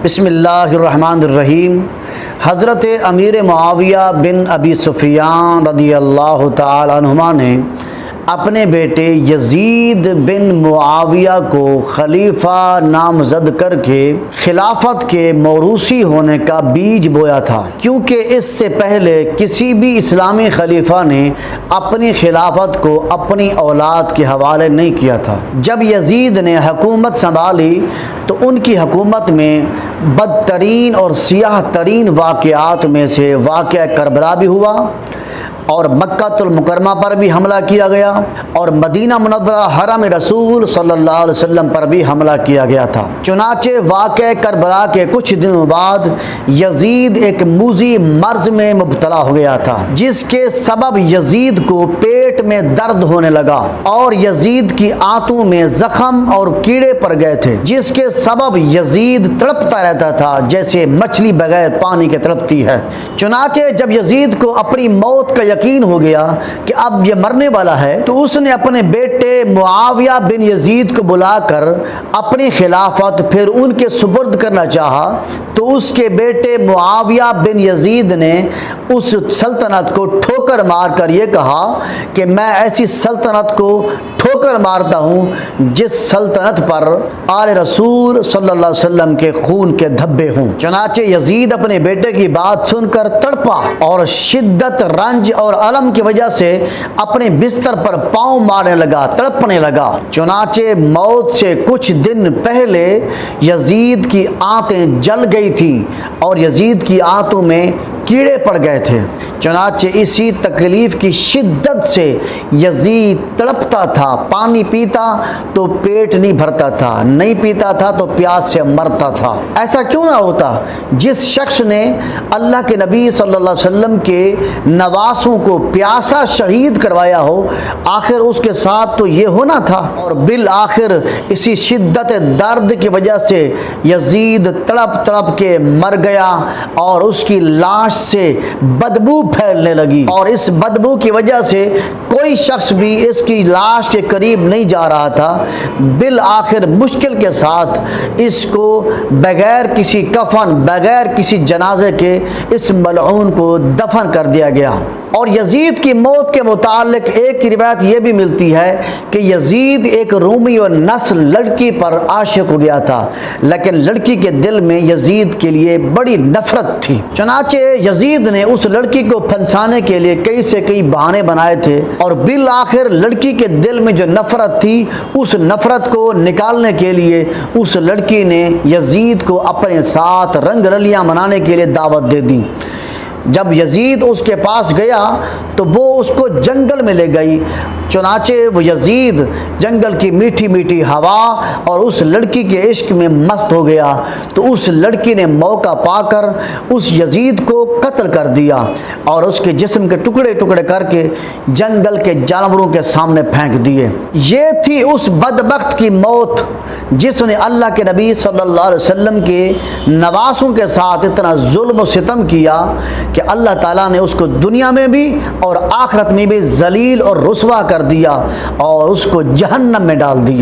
بسم اللہ الرحمن الرحیم۔ حضرت امیر معاویہ بن ابی سفیان رضی اللہ تعالی عنہما نے اپنے بیٹے یزید بن معاویہ کو خلیفہ نامزد کر کے خلافت کے موروثی ہونے کا بیج بویا تھا، کیونکہ اس سے پہلے کسی بھی اسلامی خلیفہ نے اپنی خلافت کو اپنی اولاد کے حوالے نہیں کیا تھا۔ جب یزید نے حکومت سنبھالی تو ان کی حکومت میں بدترین اور سیاہ ترین واقعات میں سے واقعہ کربلا بھی ہوا، اور مکہ المکرمہ پر بھی حملہ کیا گیا، اور مدینہ منورہ حرم رسول صلی اللہ علیہ وسلم پر بھی حملہ کیا گیا تھا۔ چنانچہ واقعہ کربلا کے کچھ دنوں بعد یزید ایک موذی مرض میں مبتلا ہو گیا تھا، جس کے سبب یزید کو پیٹ میں درد ہونے لگا اور یزید کی آنتوں میں زخم اور کیڑے پڑ گئے تھے، جس کے سبب یزید تڑپتا رہتا تھا جیسے مچھلی بغیر پانی کے تڑپتی ہے۔ چنانچہ جب یزید کو اپنی موت کا یقین ہو گیا کہ اب یہ مرنے والا ہے، تو اس نے اپنے بیٹے معاویہ بن یزید کو بلا کر اپنی خلافت پھر ان کے سپرد کرنا چاہا، تو اس کے بیٹے معاویہ بن یزید نے اس سلطنت کو ٹھوکر مار کر یہ کہا کہ میں ایسی سلطنت کو ٹھوکر مارتا ہوں جس سلطنت پر آل رسول صلی اللہ علیہ وسلم کے خون کے دھبے ہوں۔ چنانچہ یزید اپنے بیٹے کی بات سن کر تڑپا اور شدت رنج اور الم کی وجہ سے اپنے بستر پر پاؤں مارنے لگا، تڑپنے لگا۔ چنانچہ موت سے کچھ دن پہلے یزید کی آنتیں جل گئی تھی اور یزید کی آنتوں میں کیڑے پڑ گئے تھے۔ چنانچہ اسی تکلیف کی شدت سے یزید تڑپتا تھا، پانی پیتا تو پیٹ نہیں بھرتا تھا، نہیں پیتا تھا تو پیاس سے مرتا تھا۔ ایسا کیوں نہ ہوتا؟ جس شخص نے اللہ کے نبی صلی اللہ علیہ وسلم کے نواسوں کو پیاسا شہید کروایا ہو، آخر اس کے ساتھ تو یہ ہونا تھا۔ اور بالآخر اسی شدت درد کی وجہ سے یزید تڑپ تڑپ کے مر گیا اور اس کی لاش سے بدبو پھیلنے لگی، اور اس بدبو کی وجہ سے کوئی شخص بھی اس کی لاش کے قریب نہیں جا رہا تھا۔ بالآخر مشکل کے ساتھ اس کو بغیر کسی کفن، بغیر کسی جنازے کے اس ملعون کو دفن کر دیا گیا۔ اور یزید کی موت کے متعلق ایک روایت یہ بھی ملتی ہے کہ یزید ایک رومی و نسل لڑکی پر عاشق ہو گیا تھا، لیکن لڑکی کے دل میں یزید کے لیے بڑی نفرت تھی۔ چنانچہ یزید نے اس لڑکی کو پھنسانے کے لیے کئی سے کئی بہانے بنائے تھے، اور بالآخر لڑکی کے دل میں جو نفرت تھی اس نفرت کو نکالنے کے لیے اس لڑکی نے یزید کو اپنے ساتھ رنگ رلیاں منانے کے لیے دعوت دے دی۔ جب یزید اس کے پاس گیا تو وہ اس کو جنگل میں لے گئی۔ چنانچہ وہ یزید جنگل کی میٹھی میٹھی ہوا اور اس لڑکی کے عشق میں مست ہو گیا، تو اس لڑکی نے موقع پا کر اس یزید کو قتل کر دیا اور اس کے جسم کے ٹکڑے ٹکڑے کر کے جنگل کے جانوروں کے سامنے پھینک دیے۔ یہ تھی اس بدبخت کی موت جس نے اللہ کے نبی صلی اللہ علیہ وسلم کے نواسوں کے ساتھ اتنا ظلم و ستم کیا کہ اللہ تعالیٰ نے اس کو دنیا میں بھی اور آخرت میں بھی ذلیل اور رسوا کر دیا اور اس کو جہنم میں ڈال دیا۔